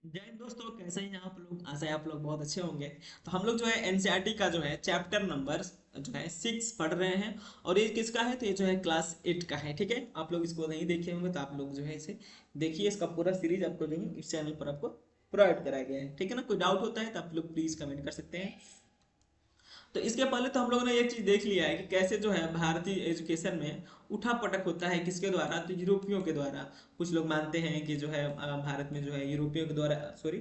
जय हिंद दोस्तों, कैसे हैं आप लोग। आशा है आप लोग बहुत अच्छे होंगे। तो हम लोग जो है एनसीईआरटी का जो है चैप्टर नंबर जो है 6 पढ़ रहे हैं। और ये किसका है, तो ये जो है क्लास 8 का है। ठीक है, आप लोग इसको नहीं देखे होंगे तो आप लोग जो है इसे देखिए। इसका पूरा सीरीज आपको जो है इस चैनल पर आपको प्रोवाइड कराया गया है। ठीक है ना, कोई डाउट होता है तो आप लोग प्लीज कमेंट कर सकते हैं। तो इसके पहले तो हम लोगों ने ये चीज देख लिया है कि कैसे जो है भारतीय एजुकेशन में उठा पटक होता है, किसके द्वारा, तो यूरोपियों के द्वारा। कुछ लोग मानते हैं कि जो है भारत में जो है यूरोपियों के द्वारा, सॉरी,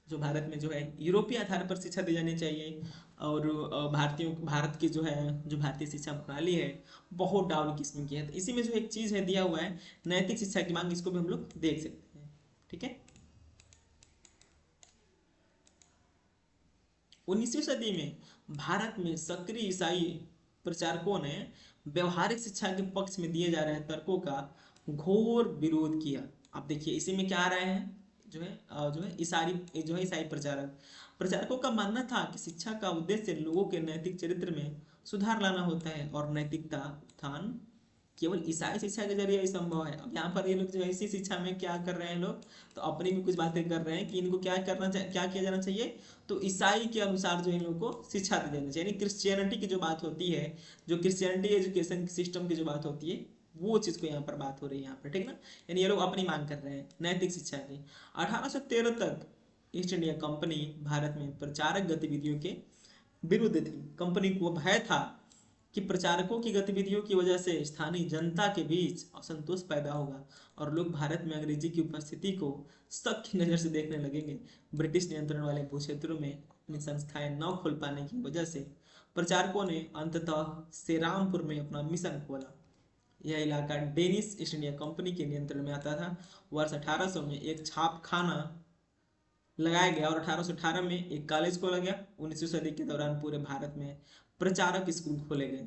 जो भारत में जो है यूरोपीय आधार पर शिक्षा दी जानी चाहिए। और भारत की जो है, जो भारतीय शिक्षा प्रणाली है, बहुत डाउन किस्म की है। तो इसी में जो एक चीज है दिया हुआ है, नैतिक शिक्षा की मांग, इसको भी हम लोग देख सकते हैं। ठीक है। 19वीं सदी में भारत में सक्रिय ईसाई प्रचारकों ने व्यवहारिक शिक्षा के पक्ष में दिए जा रहे तर्कों का घोर विरोध किया। आप देखिए इसी में क्या आ रहे हैं, जो है ईसाई प्रचारकों का मानना था कि शिक्षा का उद्देश्य लोगों के नैतिक चरित्र में सुधार लाना होता है और नैतिकता उत्थान केवल ईसाई शिक्षा के जरिए ही संभव है। अब यहाँ पर ये लोग जो है इसी शिक्षा में क्या कर रहे हैं लोग, तो अपनी भी कुछ बातें कर रहे हैं कि इनको क्या किया जाना चाहिए। तो ईसाई के अनुसार जो इन लोगों को शिक्षा दी जानी चाहिए, यानी क्रिश्चियनिटी की जो बात होती है, जो क्रिश्चियनिटी एजुकेशन सिस्टम की जो बात होती है, वो चीज को यहाँ पर बात हो रही है यहाँ पर। ठीक ना, यानी ये लोग अपनी मांग कर रहे हैं नैतिक शिक्षा की। 1813 तक ईस्ट इंडिया कंपनी भारत में प्रचारक गतिविधियों के विरुद्ध थी। कंपनी को भय था कि प्रचारकों की गतिविधियों की वजह से स्थानीय जनता के बीच असंतोष पैदा होगा और लोग भारत में अंग्रेजी की उपस्थिति को शक की नज़र से देखने लगेंगे। ब्रिटिश नियंत्रण वाले भूक्षेत्रों में अपनी संस्थाएं न खोल पाने की वजह से प्रचारकों ने अंततः सेरामपुर में अपना मिशन खोला। यह इलाका डेनिश ईस्ट इंडिया कंपनी के नियंत्रण में आता था। वर्ष 1800 में एक छापखाना लगाया गया और 1818 में एक कॉलेज खोला गया। 19वीं सदी के दौरान पूरे भारत में प्रचारक स्कूल खोले गए।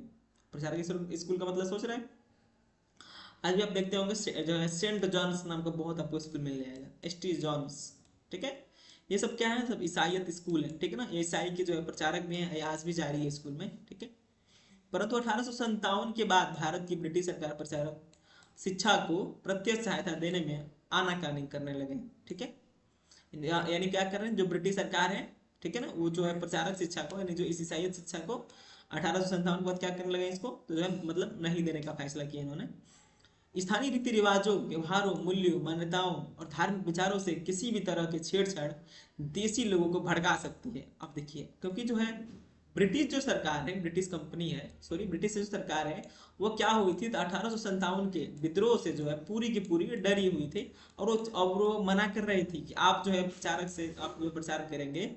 प्रचारक स्कूल का मतलब सोच रहे हैं, आज भी आप देखते होंगे जो है सेंट जॉन्स नाम का बहुत आपको स्कूल मिल जाएगा, एसटी जॉन्स। ठीक है, ये सब क्या है, सब ईसाइयत स्कूल है। ठीक है ना, ये ईसाई के जो है प्रचारक भी हैं, आज भी जारी है स्कूल में। ठीक है, परंतु 1857 के बाद भारत की ब्रिटिश सरकार प्रचारक शिक्षा को प्रत्यक्ष सहायता देने में आनाकानी करने लगे। ठीक है, यानी क्या कर रहे हैं जो ब्रिटिश सरकार है, ठीक है ना, वो जो है प्रचारक शिक्षा को, यानी जो इस ईसाई शिक्षा को 1857 के बाद क्या करने लगे, इसको तो जो है मतलब नहीं देने का फैसला किया इन्होंने। स्थानीय रीति रिवाजों, व्यवहारों, मूल्यों, मान्यताओं और धार्मिक विचारों से किसी भी तरह की छेड़छाड़ देसी लोगों को भड़का सकती है। अब देखिए, क्योंकि जो है ब्रिटिश जो सरकार है, ब्रिटिश कंपनी है, सॉरी ब्रिटिश जो सरकार है, वो क्या हुई थी, तो 1857 के विद्रोह से जो है पूरी की पूरी डरी हुई थी। और वो मना कर रही थी कि आप जो है प्रचारक से आप जो प्रचार करेंगे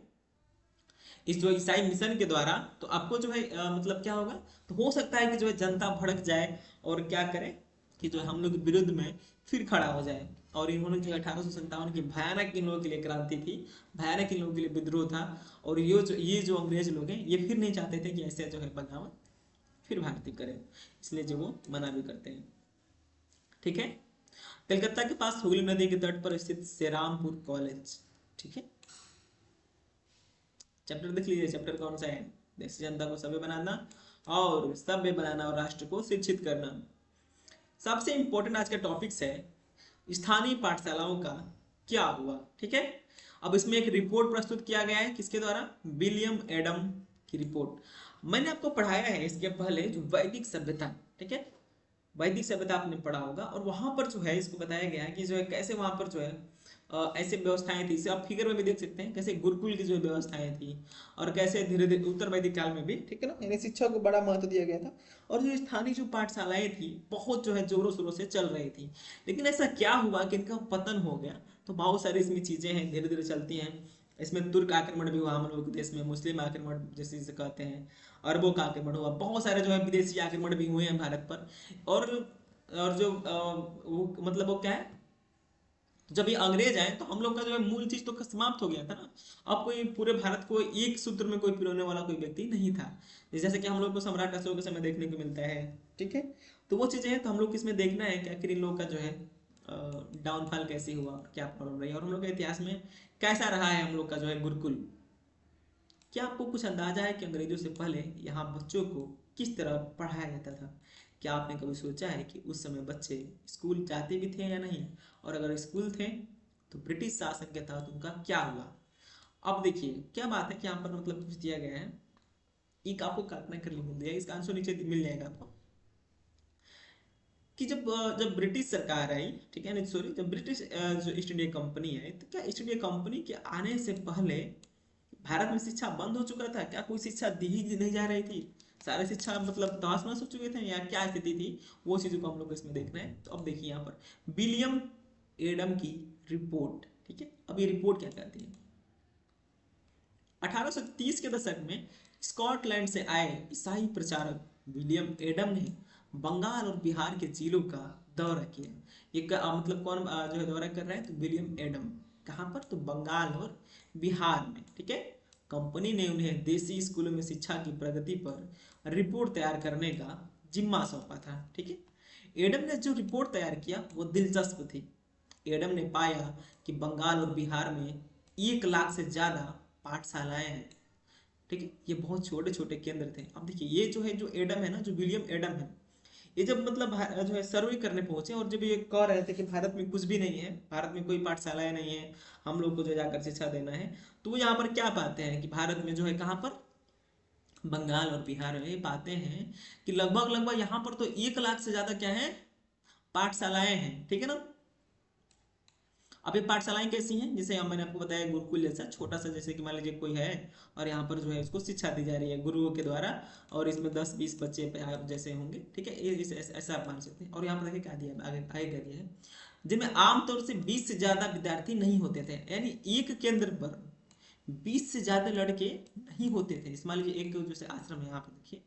इस जो ईसाई मिशन के द्वारा, तो आपको जो है मतलब क्या होगा, तो हो सकता है कि जो है जनता भड़क जाए और क्या करे कि जो हम लोग के विरुद्ध में फिर खड़ा हो जाए। और इन्होंने जो 1857 की भयानक इन लोगों के लिए क्रांति थी, भयानक इन लोगों के लिए विद्रोह था। और ये जो अंग्रेज लोग हैं, ये फिर नहीं चाहते थे कि ऐसे जो है बगावत फिर भारतीय करें, इसलिए जो वो मना भी करते हैं। ठीक है, कलकत्ता के पास हुगली नदी के तट पर स्थित सेरामपुर कॉलेज। ठीक है, चैप्टर देख लीजिए, चैप्टर कौन सा है, देश की जनता को सभ्य बनाना और राष्ट्र को शिक्षित करना। सबसे इंपॉर्टेंट आज का टॉपिक्स है स्थानीय पाठशालाओं का क्या हुआ। ठीक है, अब इसमें एक रिपोर्ट प्रस्तुत किया गया है, किसके द्वारा, विलियम एडम की रिपोर्ट। मैंने आपको पढ़ाया है इसके पहले जो वैदिक सभ्यता, ठीक है, वैदिक सभ्यता आपने पढ़ा होगा, और वहां पर जो है इसको बताया गया है कि जो है कैसे वहां पर जो है ऐसे व्यवस्थाएं थी। इसे आप फिगर में भी देख सकते हैं कैसे गुरुकुल की जो व्यवस्थाएं थी, और कैसे धीरे धीरे उत्तर वैदिक काल में भी, ठीक है ना, यानी शिक्षा को बड़ा महत्व दिया गया था। और जो स्थानीय जो पाठशालाएं थी बहुत जो है जोरों शोरों से चल रही थी। लेकिन ऐसा क्या हुआ कि इनका पतन हो गया। तो बहुत सारी इसमें चीजें हैं, धीरे धीरे चलती हैं। इसमें तुर्क आक्रमण भी हुआ हम लोग के देश में, मुस्लिम आक्रमण जैसे जिसे कहते हैं, अरबों का आक्रमण हुआ, बहुत सारे जो है विदेशी आक्रमण भी हुए हैं भारत पर। और और जो वो मतलब वो क्या है, जब ये अंग्रेज आए तो हम लोग का जो है मूल चीज तो समाप्त हो गया था ना। अब कोई पूरे भारत को एक सूत्र में कोई पिरोने वाला कोई व्यक्ति नहीं था, जैसे कि हम लोग को सम्राट अशोक के समय देखने को मिलता है। ठीक है, तो वो चीजें हैं, तो हम लोग किसमें देखना है कि आखिर इन लोगों का जो है डाउनफॉल कैसे हुआ, क्या प्रॉब्लम रही, और हम लोग के इतिहास में कैसा रहा है हम लोग का जो है गुरुकुल। क्या आपको कुछ अंदाजा है कि अंग्रेजों से पहले यहाँ बच्चों को किस तरह पढ़ाया जाता था। क्या आपने कभी सोचा है कि उस समय बच्चे स्कूल जाते भी थे या नहीं, और अगर स्कूल थे तो ब्रिटिश शासन के तहत उनका क्या हुआ। अब देखिए क्या बात है कि यहाँ पर मतलब कुछ दिया गया है, एक आपको कल्पना कर ली मिल जाएगा, इसका आंसर नीचे मिल जाएगा आपको, कि जब ब्रिटिश सरकार आई, ठीक है, नहीं सॉरी, जब ब्रिटिश जो ईस्ट इंडिया कंपनी आई, तो क्या ईस्ट इंडिया कंपनी के आने से पहले भारत में शिक्षा बंद हो चुका था, क्या कोई शिक्षा दी ही नहीं जा रही थी, सारे शिक्षा मतलब तहस नहस हो चुके थे, या क्या स्थिति थी, वो चीजों को हम लोग इसमें देखना है। तो अब देखिए यहाँ पर विलियम एडम की रिपोर्ट, ठीक है, अब ये रिपोर्ट क्या कहती है। 1830 के दशक में स्कॉटलैंड से आए ईसाई प्रचारक विलियम एडम ने बंगाल और बिहार के जिलों का दौरा किया। ये मतलब कौन जो है दौरा कर रहा है, तो विलियम एडम, कहाँ पर, तो बंगाल और बिहार में, ठीक है। कंपनी ने उन्हें देसी स्कूलों में शिक्षा की प्रगति पर रिपोर्ट तैयार करने का जिम्मा सौंपा था, ठीक है। एडम ने जो रिपोर्ट तैयार किया वो दिलचस्प थी। एडम ने पाया कि बंगाल और बिहार में 1 लाख से ज्यादा पाठशालाएं हैं, ठीक है, ये बहुत छोटे छोटे केंद्र थे। अब देखिए ये जो है, जो एडम है ना, जो विलियम एडम है, ये जब मतलब जो है सर्वे करने पहुंचे, और जब ये कह रहे थे कि भारत में कुछ भी नहीं है, भारत में कोई पाठशालाएं नहीं है, हम लोग को जो जाकर शिक्षा देना है, तो वो यहाँ पर क्या पाते हैं कि भारत में जो है कहाँ पर, बंगाल और बिहार में पाते हैं कि लगभग लगभग यहाँ पर तो 1 लाख से ज्यादा क्या है, पाठशालाएं हैं, ठीक है ना। अब ये पाठशालाएं कैसी हैं, जैसे हम मैंने आपको बताया गुरुकुल जैसा छोटा सा, जैसे कि मान लीजिए कोई है और यहाँ पर जो है उसको शिक्षा दी जा रही है गुरुओं के द्वारा, और इसमें 10-20 बच्चे जैसे होंगे, ठीक है, ऐसा आप मान सकते हैं। और यहाँ पर देखिए क्या दिया है, आगे आगे क्या दिया है, जिनमें आमतौर से 20 से ज्यादा विद्यार्थी नहीं होते थे, यानी एक केंद्र पर 20 से ज्यादा लड़के नहीं होते थे। इस मान लीजिए एक जैसे आश्रम है, यहाँ पे देखिए,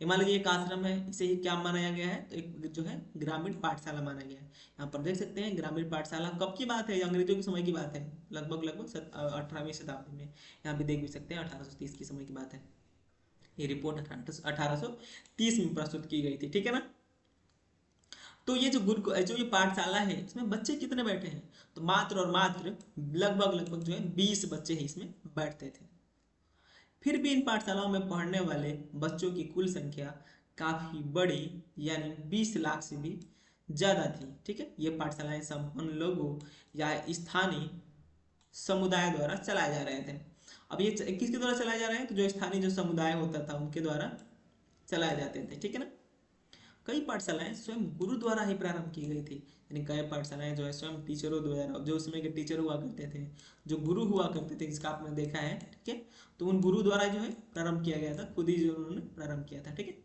ये मान लीजिए एक आश्रम है, इसे ही क्या माना गया है, तो एक जो है ग्रामीण पाठशाला माना गया है। यहाँ पर देख सकते हैं ग्रामीण पाठशाला कब की बात है, ये अंग्रेजों के समय की बात है, लगभग लगभग 18वीं शताब्दी में, यहाँ भी देख भी सकते हैं 1830 के समय की बात है। ये रिपोर्ट 1830 में प्रस्तुत की गई थी, ठीक है ना। तो ये जो ये पाठशाला है, इसमें बच्चे कितने बैठे हैं, तो मात्र और मात्र लगभग लगभग जो है 20 बच्चे ही इसमें बैठते थे। फिर भी इन पाठशालाओं में पढ़ने वाले बच्चों की कुल संख्या काफी बड़ी, यानी 20 लाख से भी ज्यादा थी, ठीक है। ये पाठशालाएं संपन्न लोगों या स्थानीय समुदाय द्वारा चलाए जा रहे थे। अब ये किसके द्वारा चलाए जा रहे हैं, तो जो स्थानीय जो समुदाय होता था उनके द्वारा चलाए जाते थे, ठीक है ना। कई पाठशालाएं स्वयं गुरु द्वारा ही प्रारंभ की गई थी, यानी कई पाठशालाएं जो है स्वयं टीचरों द्वारा, जो उसमें के टीचर हुआ करते थे, जो गुरु हुआ करते थे, जिसका आपने देखा है, ठीक है, तो उन गुरु द्वारा जो है प्रारंभ किया गया था, खुद ही जो उन्होंने प्रारंभ किया था, ठीक है,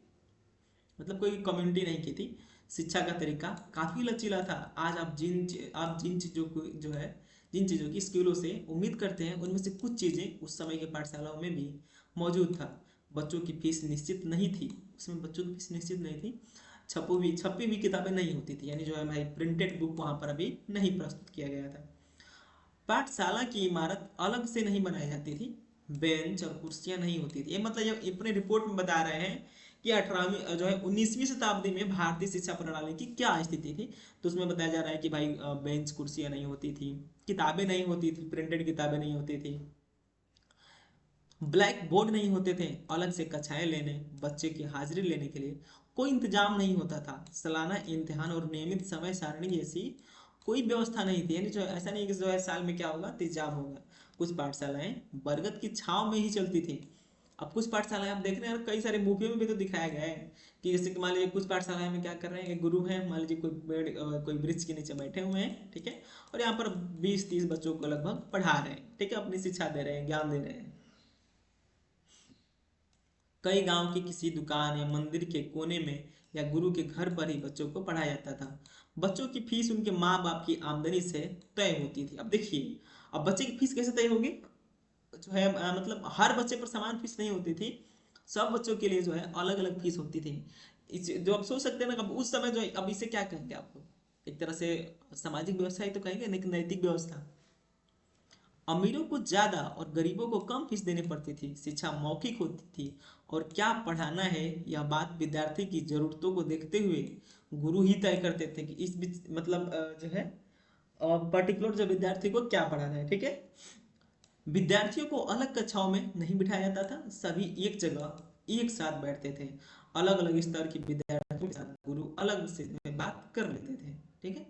मतलब कोई कम्युनिटी नहीं की थी। शिक्षा का तरीका काफी लचीला था। आज आप जिन चीजों को जो है, जिन चीजों की स्कूलों से उम्मीद करते हैं, उनमें से कुछ चीजें उस समय के पाठशालाओं में भी मौजूद था। बच्चों की फीस निश्चित नहीं थी, उसमें बच्चों की फीस निश्चित नहीं थी। छपी हुई किताबें नहीं होती थी, यानी जो है भाई प्रिंटेड बुक वहां पर अभी नहीं प्रस्तुत किया गया था। पाठशाला की इमारत अलग से नहीं बनाई जाती थी, बेंच और कुर्सियां नहीं होती थी। ये मतलब ये अपने रिपोर्ट में बता रहे हैं कि 18वीं जो है 19वीं शताब्दी में भारतीय शिक्षा प्रणाली की क्या स्थिति थी। तो उसमें बताया जा रहा है कि भाई बेंच कुर्सियां नहीं होती थी, किताबें नहीं होती थी, प्रिंटेड किताबें नहीं होती थी, ब्लैक बोर्ड नहीं होते थे, अलग से कक्षाएं लेने, बच्चे की हाजिरी लेने के लिए कोई इंतजाम नहीं होता था, सालाना इम्तिहान और नियमित समय सारणी जैसी कोई व्यवस्था नहीं थी। यानी जो ऐसा नहीं कि जो है साल में क्या होगा तो एग्जाम होगा। कुछ पाठशालाएं बरगद की छांव में ही चलती थी। अब कुछ पाठशालाएं आप देख रहे हैं, कई सारे मूवियों में भी तो दिखाया गया है कि जैसे कि मान लीजिए कुछ पाठशालाएं में क्या कर रहे हैं, एक गुरु हैं, मान लीजिए कोई पेड़ कोई वृक्ष के नीचे बैठे हुए हैं, ठीक है, और यहाँ पर 20-30 बच्चों को लगभग पढ़ा रहे हैं, ठीक है, अपनी शिक्षा दे रहे हैं, ज्ञान दे रहे हैं। कई गांव की किसी दुकान या मंदिर के कोने में या गुरु के घर पर ही बच्चों को पढ़ाया जाता था। बच्चों की फीस उनके माँ बाप की आमदनी से तय होती थी। अब देखिए, अब बच्चे की फीस कैसे तय होगी, जो है मतलब हर बच्चे पर समान फीस नहीं होती थी, सब बच्चों के लिए जो है अलग अलग फीस होती थी। जो आप सोच सकते हैं ना, अब उस समय जो है, अब इसे क्या कहेंगे आपको, एक तरह से सामाजिक व्यवस्था ही तो कहेंगे, नैतिक व्यवस्था। अमीरों को ज्यादा और गरीबों को कम फीस देनी पड़ती थी, शिक्षा मौखिक होती थी, और क्या पढ़ाना है यह बात विद्यार्थी की जरूरतों को देखते हुए गुरु ही तय करते थे कि इस मतलब जो है पर्टिकुलर जो विद्यार्थी को क्या पढ़ाना है, ठीक है। विद्यार्थियों को अलग कक्षाओं में नहीं बिठाया जाता था, सभी एक जगह एक साथ बैठते थे। अलग अलग स्तर के विद्यार्थियों के साथ गुरु अलग से बात कर लेते थे, ठीक है।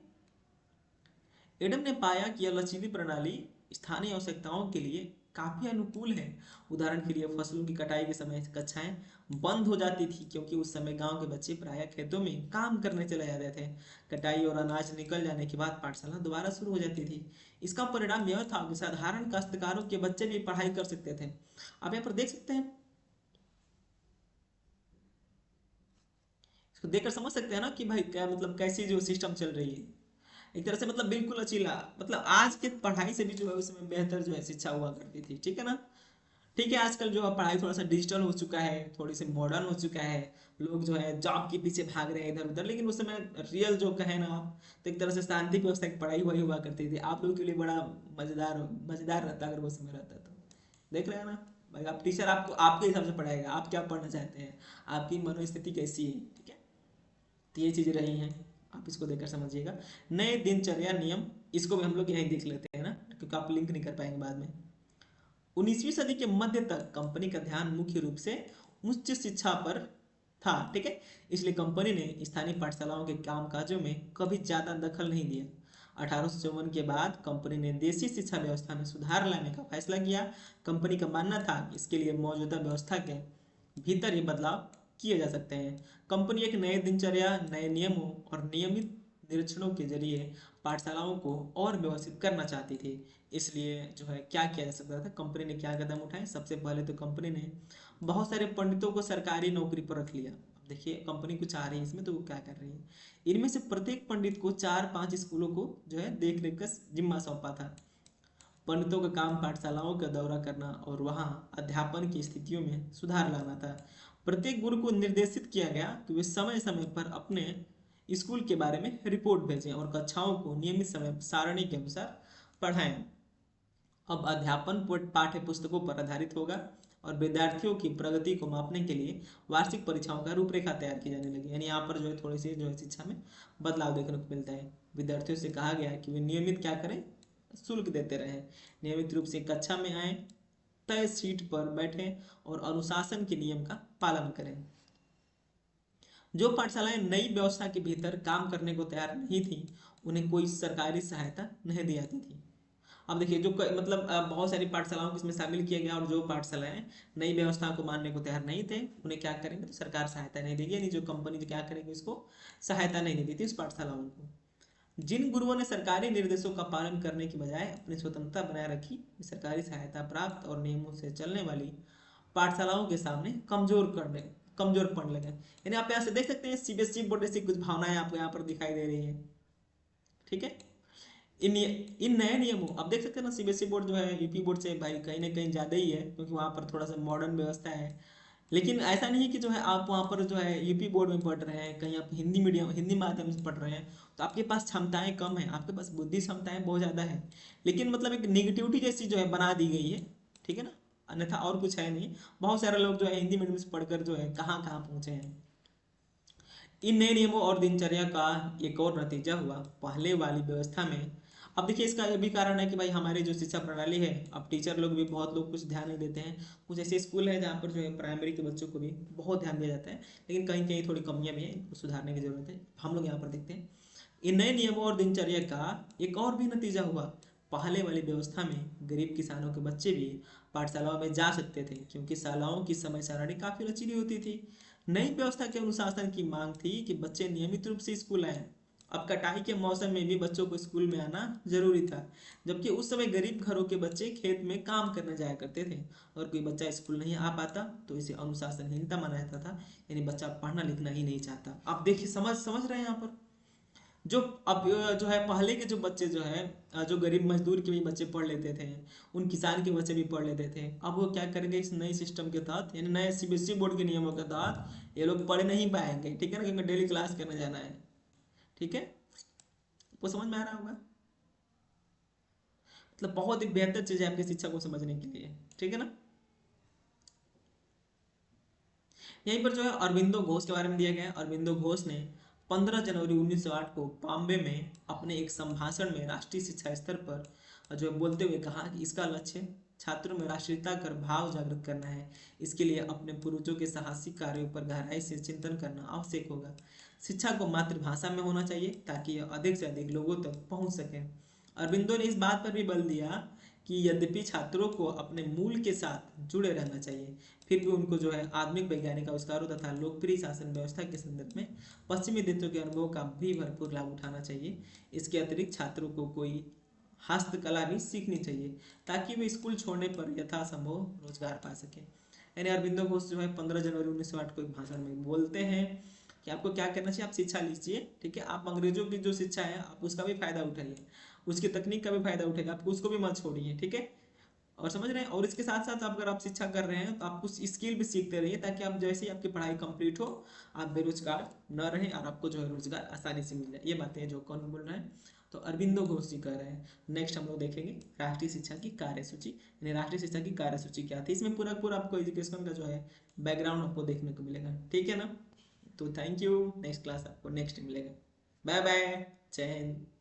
एडम ने पाया कि यह लचीली प्रणाली स्थानीय आवश्यकताओं के लिए काफी अनुकूल है। उदाहरण के लिए फसलों की कटाई के समय कक्षाएं बंद हो जाती थी, क्योंकि उस समय गांव के बच्चे प्रायः खेतों में काम करने चले जाते थे। कटाई और अनाज निकल जाने के बाद पाठशाला दोबारा शुरू हो जाती थी। इसका परिणाम यह था कि साधारण काश्तकारों के बच्चे भी पढ़ाई कर सकते थे। आप यहाँ पर देख सकते हैं, इसको देखकर समझ सकते हैं ना कि भाई क्या मतलब कैसी जो सिस्टम चल रही है। एक तरह से मतलब बिल्कुल अचीला, मतलब आज के पढ़ाई से भी जो है उसमें बेहतर जो है शिक्षा हुआ करती थी। ठीक है ना। ठीक है, आजकल जो है पढ़ाई थोड़ा सा डिजिटल हो चुका है, थोड़ी सी मॉडर्न हो चुका है। लोग जो है जॉब के पीछे भाग रहे हैं इधर उधर, लेकिन उस समय रियल जो कहे ना आप, तो एक तरह से शांति व्यवस्था की पढ़ाई वही हुआ करती थी। आप लोगों के लिए बड़ा मजेदार मजेदार रहता अगर वो समय रहता तो। देख रहे हैं ना भाई, आप टीचर आपको आपके हिसाब से पढ़ाएगा, आप क्या पढ़ना चाहते हैं, आपकी मनोस्थिति कैसी है। ठीक है, तो ये चीजें रही हैं, आप इसको देखकर समझिएगा। नए दिनचर्या नियम, इसको भी हम लोग यहीं देख लेते हैं ना, क्योंकि आप लिंक नहीं कर पाएंगे बाद में। 19वीं सदी के मध्य तक कंपनी का ध्यान मुख्य रूप से उच्च शिक्षा पर था। ठीक है, इसलिए कंपनी ने स्थानीय पाठशालाओं के कामकाजों में कभी ज्यादा दखल नहीं दिया। 1854 के बाद कंपनी ने देशी शिक्षा व्यवस्था में सुधार लाने का फैसला किया। कंपनी का मानना था कि इसके लिए मौजूदा व्यवस्था के भीतर ये बदलाव किए जा सकते हैं। कंपनी एक नए दिनचर्या, नए नियमों और नियमित निरीक्षणों के जरिए पाठशालाओं को और व्यवस्थित करना चाहती थी। इसलिए जो है क्या किया जा सकता था, कंपनी ने क्या कदम उठाए। सबसे पहले तो कंपनी ने बहुत सारे पंडितों को सरकारी नौकरी पर रख लिया। अब देखिए कंपनी कुछ आ रही है इसमें, तो वो क्या कर रही है, इनमें से प्रत्येक पंडित को 4-5 स्कूलों को जो है देख रेख का जिम्मा सौंपा था। पंडितों का काम पाठशालाओं का दौरा करना और वहां अध्यापन की स्थितियों में सुधार लाना था। प्रत्येक गुरु को निर्देशित किया गया कि वे समय समय पर अपने स्कूल के बारे में रिपोर्ट भेजें और कक्षाओं को नियमित समय सारणी के अनुसार पढ़ाएं। अब अध्यापन पाठ्य पुस्तकों पर आधारित होगा और विद्यार्थियों की प्रगति को मापने के लिए वार्षिक परीक्षाओं का रूपरेखा तैयार की जाने लगी। यानी यहाँ पर जो है थोड़ी सी जो है शिक्षा में बदलाव देखने को मिलता है। विद्यार्थियों से कहा गया कि वे नियमित क्या करें, शुल्क देते रहें, नियमित रूप से कक्षा में आए, तय सीट पर बैठें और अनुशासन के नियम का पालन करें। जो पाठशालाएं नई व्यवस्था के भीतर काम करने को तैयार नहीं थी, उन्हें कोई सरकारी सहायता नहीं दी जाती थी। अब देखिए जो मतलब बहुत सारी पाठशालाओं को इसमें शामिल किया गया, और जो पाठशालाएं नई व्यवस्था को मानने को तैयार नहीं थे उन्हें क्या करेंगे, तो सरकार सहायता नहीं देगी। यानी जो कंपनी जो क्या करेंगे उसको सहायता नहीं देती थी उस पाठशालाओं को। जिन गुरुओं ने सरकारी निर्देशों का पालन करने की बजाय अपनी स्वतंत्रता बनाए रखी, सरकारी सहायता प्राप्त और नियमों से चलने वाली पाठशालाओं के सामने कमजोर पड़ने लगे। यानी आप यहाँ से देख सकते हैं सीबीएसई बोर्ड जैसी कुछ भावनाएं आपको यहाँ पर दिखाई दे रही है। ठीक है, इन इन नए नियमों, अब देख सकते हैं ना सीबीएसई बोर्ड जो है यूपी बोर्ड से भाई कहीं ना कहीं ज़्यादा ही है, क्योंकि वहाँ पर थोड़ा सा मॉडर्न व्यवस्था है। लेकिन ऐसा नहीं है कि जो है आप वहाँ पर जो है यूपी बोर्ड में पढ़ रहे हैं, कहीं आप हिंदी मीडियम हिंदी माध्यम से पढ़ रहे हैं, तो आपके पास क्षमताएं कम है, आपके पास बुद्धि क्षमताएं बहुत ज़्यादा है। लेकिन मतलब एक निगेटिविटी जैसी जो है बना दी गई है। ठीक है ना, अन्यथा और कुछ है नहीं। बहुत सारे लोग जो है हिंदी मीडियम से पढ़कर जो है कहाँ कहाँ पहुँचे हैं। इन नए नियमों और दिनचर्या का एक और नतीजा हुआ पहले वाली व्यवस्था में। अब देखिए इसका यह भी कारण है कि भाई हमारी जो शिक्षा प्रणाली है, अब टीचर लोग भी बहुत लोग कुछ ध्यान नहीं देते हैं। कुछ ऐसे स्कूल है जहाँ पर जो है प्राइमरी के बच्चों को भी बहुत ध्यान दिया जाता है, लेकिन कहीं कहीं थोड़ी कमियां भी है, इनको सुधारने की जरूरत है। हम लोग यहाँ पर देखते हैं इन नए नियमों और दिनचर्या का एक और भी नतीजा हुआ। पहले वाली व्यवस्था में गरीब किसानों के बच्चे भी पाठशालाओं में जा सकते थे, क्योंकि शालाओं की समय सारणी काफी लचीली होती थी। नई व्यवस्था के अनुशासन की मांग थी कि बच्चे नियमित रूप से स्कूल आए। अब कटाई के मौसम में भी बच्चों को स्कूल में आना जरूरी था, जबकि उस समय गरीब घरों के बच्चे खेत में काम करने जाया करते थे। अगर कोई बच्चा स्कूल नहीं आ पाता तो इसे अनुशासनहीनता माना जाता था, यानी बच्चा पढ़ना लिखना ही नहीं चाहता। आप देखिए समझ रहे हैं यहाँ पर जो अब जो है पहले के जो बच्चे जो है जो गरीब मजदूर के भी बच्चे पढ़ लेते थे, उन किसान के बच्चे भी पढ़ लेते थे। अब वो क्या करेंगे इस नए सिस्टम के तहत, यानी नए सीबीएसई बोर्ड के नियमों के तहत ये लोग पढ़ नहीं पाएंगे। ठीक है ना, क्योंकि डेली क्लास करने जाना है। ठीक है, वो समझ में आ रहा होगा। मतलब बहुत ही बेहतर चीज है आपकी शिक्षा को समझने के लिए। ठीक है ना। यहीं पर जो है अरविंदो घोष के बारे में दिया गया है। अरविंदो घोष ने 15 जनवरी 1908 को बॉम्बे में अपने एक संभाषण में राष्ट्रीय शिक्षा स्तर पर जो है बोलते हुए कहा कि इसका लक्ष्य छात्रों में राष्ट्रीयता कर भाव जागृत करना है। इसके लिए अपने पूर्वजों के साहसिक कार्यों पर गहराई से चिंतन करना आवश्यक होगा। शिक्षा को मातृभाषा में होना चाहिए ताकि यह अधिक से अधिक लोगों तक पहुंच सके। अरबिंदो ने इस बात पर भी बल दिया कि यद्यपि छात्रों को अपने मूल के साथ जुड़े रहना चाहिए, फिर भी उनको जो है आधुनिक वैज्ञानिक आविष्कारों तथा लोकप्रिय शासन व्यवस्था के संदर्भ में पश्चिमी देशों के अनुभव का भी भरपूर लाभ उठाना चाहिए। इसके अतिरिक्त छात्रों को कोई हस्तकला भी सीखनी चाहिए ताकि वे स्कूल छोड़ने पर यथासंभव रोजगार पा सके। यानी अरबिंदो घोष जो है 15 जनवरी 1908 को एक भाषण में बोलते हैं कि आपको क्या करना चाहिए, आप शिक्षा लीजिए, ठीक है, आप अंग्रेजों की जो शिक्षा है आप उसका भी फायदा उठाइए, उसकी तकनीक का भी फायदा उठाइए, आप उसको भी मत छोड़िए, ठीक है। और समझ रहे हैं, और इसके साथ साथ अगर आप शिक्षा कर रहे हैं तो आप कुछ स्किल भी सीखते रहिए ताकि आप जैसे ही आपकी पढ़ाई कंप्लीट हो आप बेरोजगार न रहें और आपको जो है रोजगार आसानी से मिल जाए। ये बातें जो कौन बोल रहा है, तो अरविंदो घोष जी कह रहे हैं। नेक्स्ट हम लोग देखेंगे राष्ट्रीय शिक्षा की कार्यसूची, यानी राष्ट्रीय शिक्षा की कार्यसूची क्या थी। इसमें पूरा पूरा आपको एजुकेशन का जो है बैकग्राउंड आपको देखने को मिलेगा, ठीक है ना। तो थैंक यू, नेक्स्ट क्लास आपको नेक्स्ट मिलेगा। बाय बाय, जय हिंद।